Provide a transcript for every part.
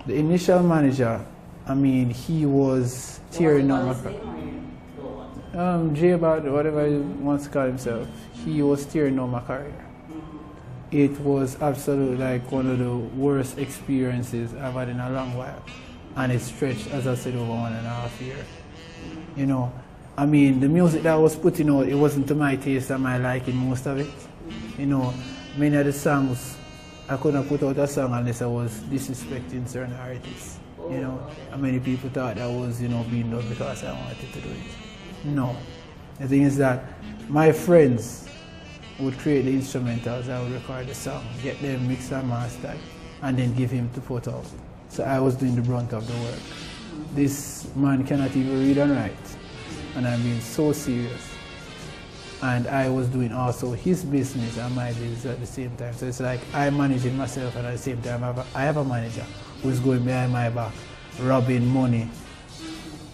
The initial manager, I mean, he was tearing up my career. J-Bad, whatever he wants to call himself, he was tearing up my career. It was absolutely like one of the worst experiences I've had in a long while. And it stretched, as I said, over 1.5 years. You know, I mean, the music that I was putting out, it wasn't to my taste and my liking, most of it. You know, many of the songs, I couldn't put out a song unless I was disrespecting certain artists. You know, and many people thought that was, you know, being done because I wanted to do it. No. The thing is that my friends would create the instrumentals, I would record the song, get them mixed and mastered, and then give him to put out. So I was doing the brunt of the work. This man cannot even read and write, and I'm being so serious. And I was doing also his business and my business at the same time. So it's like I'm managing myself, and at the same time I have a manager who's going behind my back, robbing money,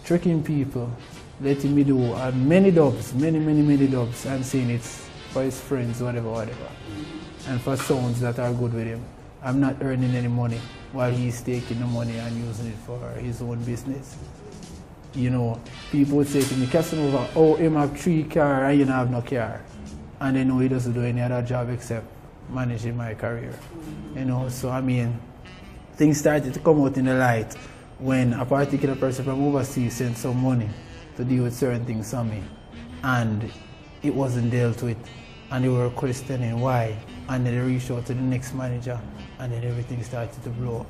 tricking people, letting me do many dubs, many dubs, and saying it's for his friends, whatever. And for sounds that are good with him. I'm not earning any money while he's taking the money and using it for his own business. You know, people would say to me, Kassanova, oh, him have 3 cars and you don't have no car. And they know he doesn't do any other job except managing my career. You know, so I mean, things started to come out in the light when a particular person from overseas sent some money to deal with certain things on me. And it wasn't dealt with. And they were questioning why. And then they reached out to the next manager, and then everything started to blow up.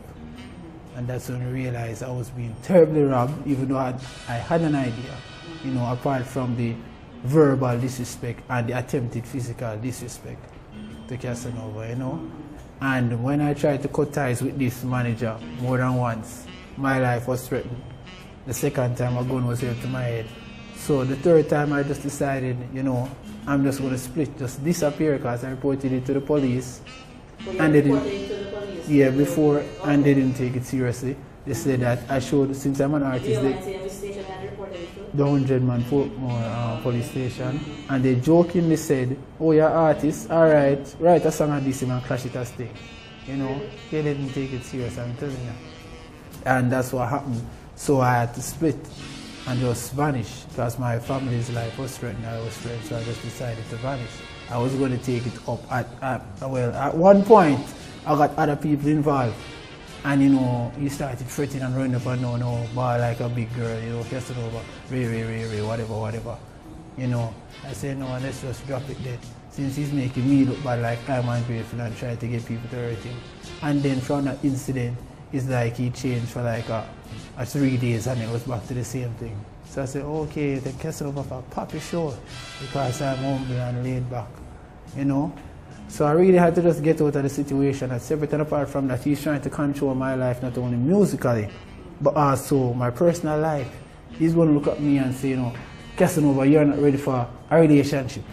And that's when I realized I was being terribly robbed, even though I had an idea, you know, apart from the verbal disrespect and the attempted physical disrespect to Kassanova, you know. And when I tried to cut ties with this manager more than once, my life was threatened. The second time a gun was held to my head. So the third time I just decided, you know, I'm just going to split, just disappear, because I reported it to the police. So and they reported it to the police? Yeah, before, okay. And they didn't take it seriously. They said that I showed, since I'm an artist, Do you mind saying which station had reported it to? the 100-man Portmore police station, and they jokingly said, oh, you're an artist, alright, write a song on this and clash it as thing. You know, they didn't take it serious, I'm telling you. And that's what happened. So I had to split and just vanish, because my family's life was threatened, I was threatened, so I just decided to vanish. I was going to take it up at one point, I got other people involved. And you know, he started fretting and running up and down, no, ball like a big girl, you know, Kassanova, Ray, whatever. You know, I said, no, let's just drop it there. Since he's making me look bad, like I'm ungrateful and trying to get people to hurt him. And then from that incident, it's like he changed for like a 3 days and it was back to the same thing. So I said, okay, then Kassanova for a poppy show, because I'm humble and laid back, you know. So I really had to just get out of the situation. And separate and apart from that, he's trying to control my life, not only musically, but also my personal life. He's going to look at me and say, you know, Kassanova, you're not ready for a relationship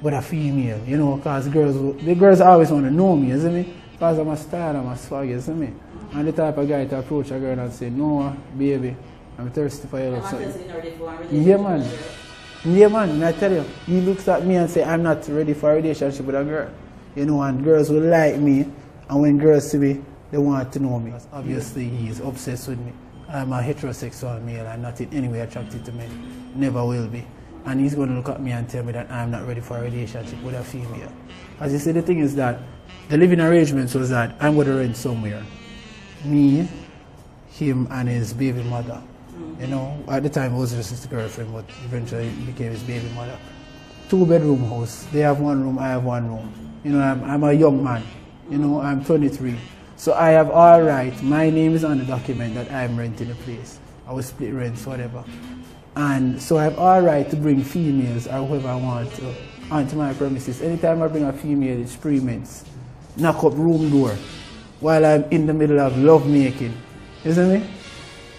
with a female, you know, because the girls always want to know me, isn't it? Because I'm a style, I'm a swag, isn't it? And the type of guy to approach a girl and say, no, baby, I'm thirsty for your love. Yeah, man. Yeah, man, I tell you, he looks at me and say, I'm not ready for a relationship with a girl. You know, and girls will like me, and when girls see me, they want to know me. Obviously, he's obsessed with me. I'm a heterosexual male, I'm not in any way attracted to men. Never will be. And he's going to look at me and tell me that I'm not ready for a relationship with a female. As you see, the thing is that the living arrangements was that I'm going to rent somewhere. Me, him, and his baby mother. You know, at the time it was just his girlfriend, but eventually it became his baby mother. 2-bedroom house. They have 1 room, I have 1 room. You know, I'm a young man. You know, I'm 23. So I have all right. My name is on the document that I'm renting a place. I will split rents, whatever. And so I have all right to bring females or whoever I want to onto my premises. Anytime I bring a female, it's experiments. Knock up room door while I'm in the middle of love making. Isn't it?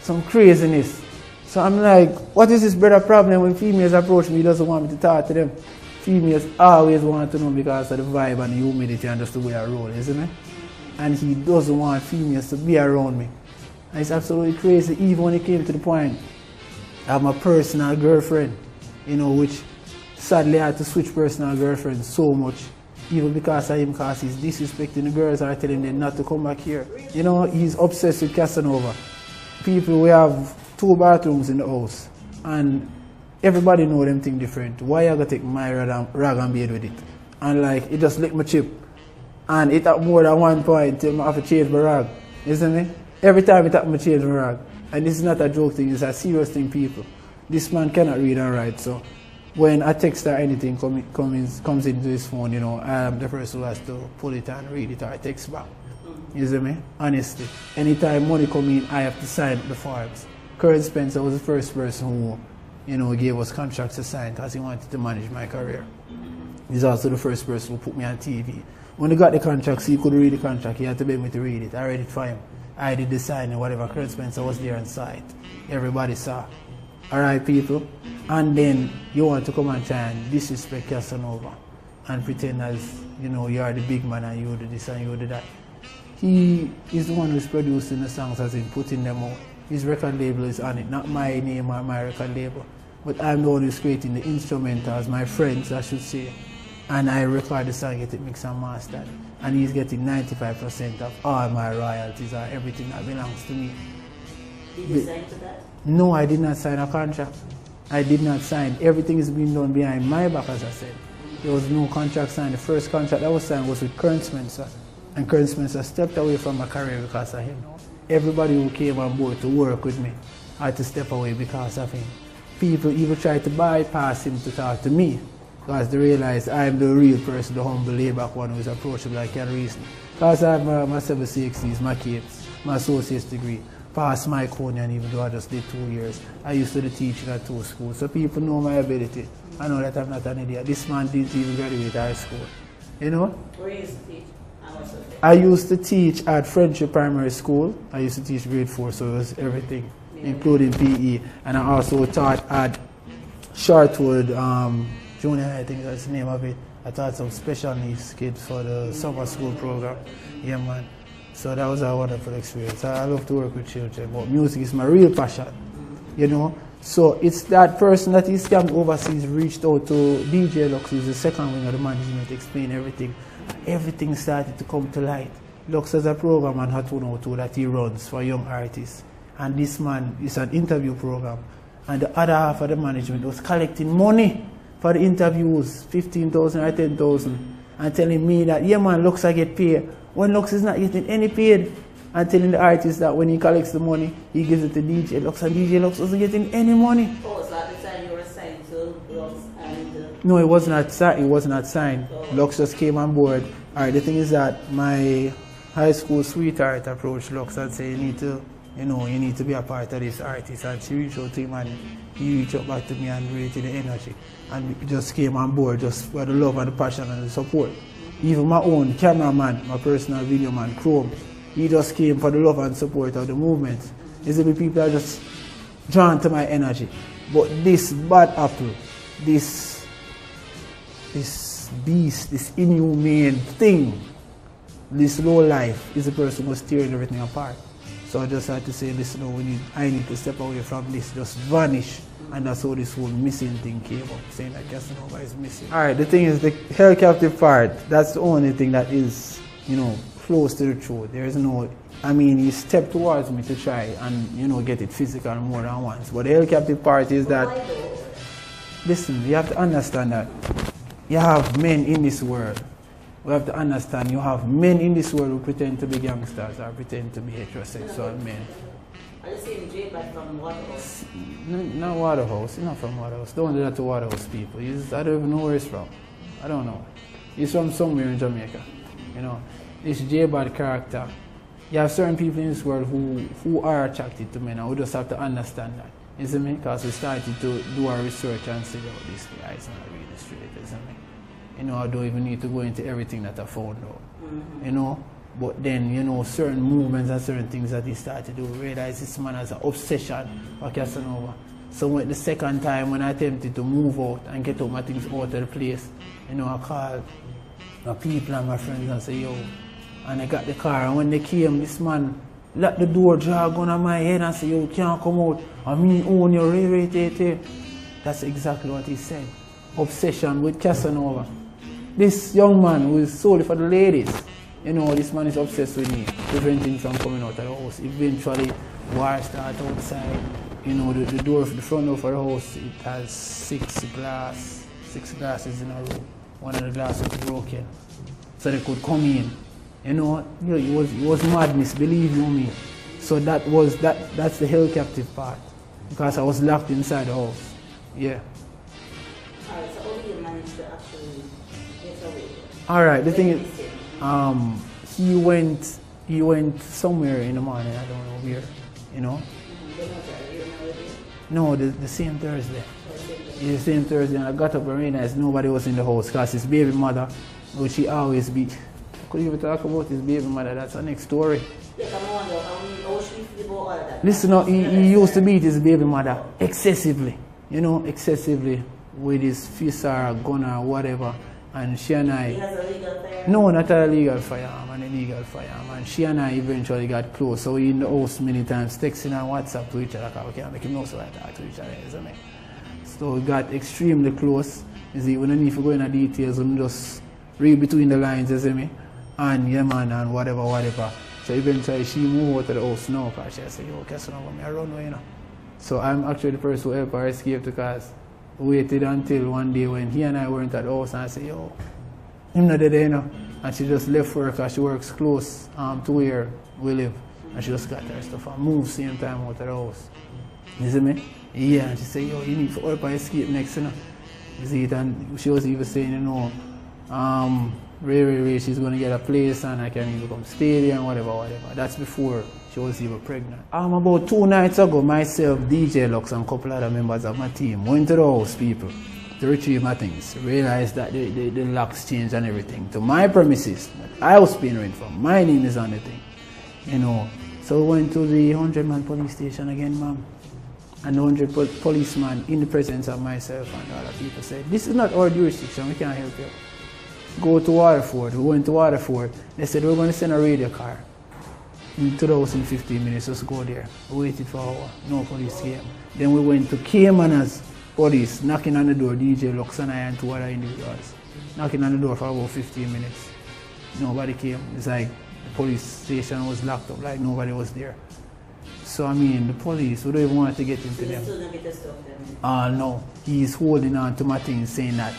Some craziness. So I'm like, what is this brother problem when females approach me? He doesn't want me to talk to them. Females always want to know because of the vibe and the humidity and just the way I roll, isn't it? And he doesn't want females to be around me. And it's absolutely crazy, even when it came to the point I have my personal girlfriend, you know, which sadly I had to switch personal girlfriends so much Even because of him, because he's disrespecting the girls or telling them not to come back here. You know, he's obsessed with Casanova. People, we have 2 bathrooms in the house, and everybody know them thing different. Why I gotta take my rag and bed with it? And like, it just lick my chip. And it at more than one point till I have to change my rag. You see me? Every time it happens, I change my rag. And this is not a joke thing, it's a serious thing, people. This man cannot read and write, so when a text or anything comes into his phone, you know, I am the person who has to pull it and read it or text back. You see me? Honestly. Anytime money comes in, I have to sign the forms. Curren Spencer was the first person who, you know, gave us contracts to sign because he wanted to manage my career. He's also the first person who put me on TV. When he got the contracts, he could read the contract. He had to beg me to read it. I read it for him. I did the signing, whatever. Curren Spencer was there on site. Everybody saw. Alright, people? And then you want to come and try and disrespect Casanova and pretend as, you know, you are the big man and you do this and you do that. He is the one who's producing the songs, as in putting them out. His record label is on it, not my name or my record label. But I'm the one who's creating the instrumentals, my friends, I should say. And I record the song, get it mixed and mastered. And he's getting 95% of all my royalties or everything that belongs to me. Did you sign to that? No, I did not sign a contract. I did not sign. Everything is being done behind my back, as I said. There was no contract signed. The first contract that was signed was with Curren Spencer. And Curren Spencer stepped away from my career because of him. Everybody who came on board to work with me had to step away because of him. People even tried to bypass him to talk to me because they realized I'm the real person, the humble, laid-back one who is approachable, I can reason. Because I have my 760s, my kids, my associate's degree, past my Conian, even though I just did 2 years. I used to teach at 2 schools, so people know my ability. I know that I'm not an idiot. This man didn't even graduate high school. You know? Where you used to teach? I used to teach at Friendship Primary School. I used to teach grade 4, so it was everything, including PE. And I also taught at Shortwood Junior, I think that's the name of it. I taught some special needs kids for the summer school program. Yeah, man. So that was a wonderful experience. I love to work with children, but music is my real passion, you know. So it's that person that is scammed overseas reached out to DJ Lux, who's the second wing of the management, to explain everything. Everything started to come to light. Lux has a program on Hot 102 that he runs for young artists. And this man is an interview program. And the other half of the management was collecting money for the interviews, 15,000 or 10,000, and telling me that, yeah man, Lux I get paid. When Lux is not getting any paid, and telling the artist that when he collects the money, he gives it to DJ Lux, and DJ Lux wasn't getting any money. Oh, so at the time you were signed to Lux and... No, it was not signed. It was not signed. Oh. Lux just came on board. Alright, the thing is that my high school sweetheart approached Lux and said, you need to be a part of this artist. And she reached out to him and he reached out back to me and rated the energy. And he just came on board just for the love and the passion and the support. Even my own cameraman, my personal video man, Chrome, he just came for the love and support of the movement. You see, people are just drawn to my energy. But this bad apple, this beast, this inhumane thing, this low life is the person who's tearing everything apart. So I just had to say, listen, I need to step away from this, just vanish. And that's how this whole missing thing came up, saying that Casanova is missing. Alright, the thing is, the hell captive part, that's the only thing that is, close to the truth. There is no, he stepped towards me to try and, get it physical more than once. But the hell captive part is that, listen, you have to understand that you have men in this world. We have to understand you have men in this world who pretend to be gangsters or pretend to be heterosexual men. Are you saying J-Bad from Waterhouse? Not Waterhouse. He's not from Waterhouse. Don't do that to Waterhouse people. I don't even know where he's from. I don't know. He's from somewhere in Jamaica. This J-Bad character. You have certain people in this world who are attracted to men and we just have to understand that. You see me? Because we started to do our research and say, oh, this guy is not really straight, you see me? I don't even need to go into everything that I found out. Mm-hmm. But then, certain movements and certain things that he started to realize this man has an obsession for Casanova. So when the second time when I attempted to move out and get all my things out of the place, I called my people and my friends and say, yo, and I got the car, and when they came, this man let the door drag on my head and say, yo, can't come out, I mean own your rate. That's exactly what he said. Obsession with Casanova. This young man who is solely for the ladies, you know, this man is obsessed with me, preventing from coming out of the house. Eventually, war started outside. You know, the door, the front door of the house, it has six glasses in a row. One of the glasses was broken, so they could come in. You know, it was madness, believe you me. So that's the hell captive part, because I was locked inside the house. Yeah. Alright, so how did you manage to actually get away? Alright, the thing is, he went somewhere in the morning, I don't know where, you know. No, the same Thursday. The same Thursday, and I got up and realized nobody was in the house, because his baby mother, which he always beat. I couldn't even talk about his baby mother, that's the next story. Listen, he used to beat his baby mother excessively, you know, excessively, with his fist or a gun or whatever. And she and I... He has a legal firearm? No, not a legal firearm, an illegal firearm. And she and I eventually got close. So we in the house many times, texting and WhatsApp to each other, because we can't make him know so I talk to each other, isn't it? So we got extremely close. You see, we don't need to go into details, we just read between the lines, you see me? And yeah man, and whatever. So eventually she moved out of the house now, because she said, yo, Kassanova, I run away, you know. So I'm actually the person who helped her escape, because waited until one day when he and I weren't at the house, and I said, yo, him not there, you know. And she just left work, because she works close to where we live. And she just got her stuff and moved same time out of the house. You see me? Yeah, and she said, yo, you need to help her escape next, you know. You see it, and she was even saying, you know, Ray, she's going to get a place and I can even come stay there and whatever. That's before she was even pregnant. About 2 nights ago, myself, DJ Lux, and a couple other members of my team went to the house, people, to retrieve my things. Realized that the locks changed and everything. To my premises that I was paying rent from. My name is on the thing, you know. So we went to the 100-man police station again, ma'am. And the 100 policeman, in the presence of myself and other people, said, this is not our jurisdiction, we can't help you. Go to Waterford. We went to Waterford. They said, we're going to send a radio car to the house in 15 minutes. Just go there. We waited for an hour. No police came. Then we went to Cayman's police, knocking on the door. DJ Lux and I and 2 other individuals. Knocking on the door for about 15 minutes. Nobody came. It's like the police station was locked up, like nobody was there. So I mean, the police, we don't even want to get into them. So you still don't get the stuff then? No. He's holding on to my things, saying that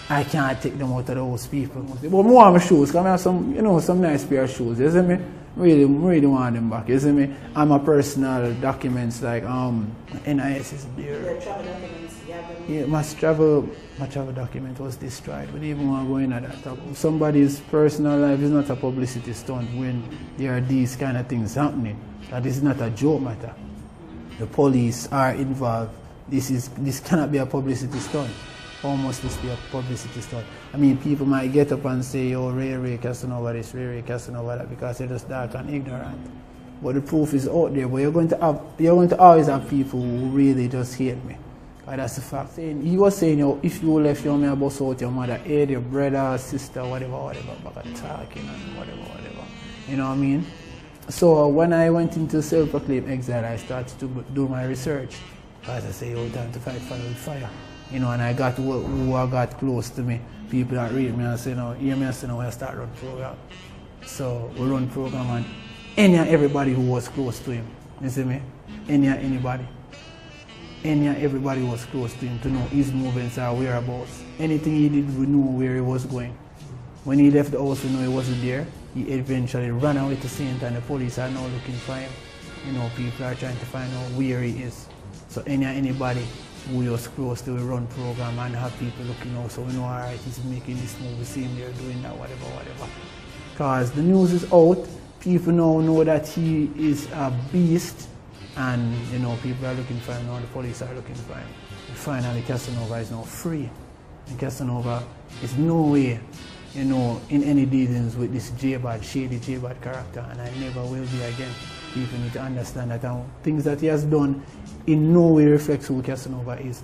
I can't take them out of the house, people. But more of my shoes, because I have some, you know, some nice pair of shoes, you see me? Really want them back, you see me? And my personal documents, like NIS is there. Your travel documents, you have them? Yeah, my travel document was destroyed. We didn't even want to go into that. Somebody's personal life is not a publicity stunt when there are these kind of things happening. That is not a joke matter. The police are involved. This cannot be a publicity stunt. Almost this be a publicity stunt. I mean, people might get up and say, oh, Ray Kassanova this, Ray Kassanova that, because they're just dark and ignorant. But the proof is out there. But you're going to always have people who really just hate me. And that's the fact. He was saying, you know, if you left your man bus out your mother, your brother, sister, whatever, back at talking and whatever. You know what I mean? So when I went into self-proclaimed exile, I started to do my research. Because I say, oh, time to fight fire with fire. You know, and I got who I got close to me. People that read me and say, no, hear me and say, no, I start run program. So we run program and any and everybody who was close to him. You see me? Any and anybody. Any and everybody was close to him to know his movements or whereabouts. Anything he did, we knew where he was going. When he left the house, we knew he wasn't there. He eventually ran away to Saint, and the police are now looking for him. You know, people are trying to find out where he is. So any and anybody who was close to a run program and have people looking out, so we know, alright, he's making this move, we see him there doing that, whatever. Because the news is out, people now know that he is a beast, and you know, people are looking for him now, the police are looking for him. And finally, Kassanova is now free. And Kassanova is no way, you know, in any dealings with this shady J-Bad character, and I never will be again. People need to understand that things that he has done in no way reflects who Kassanova is.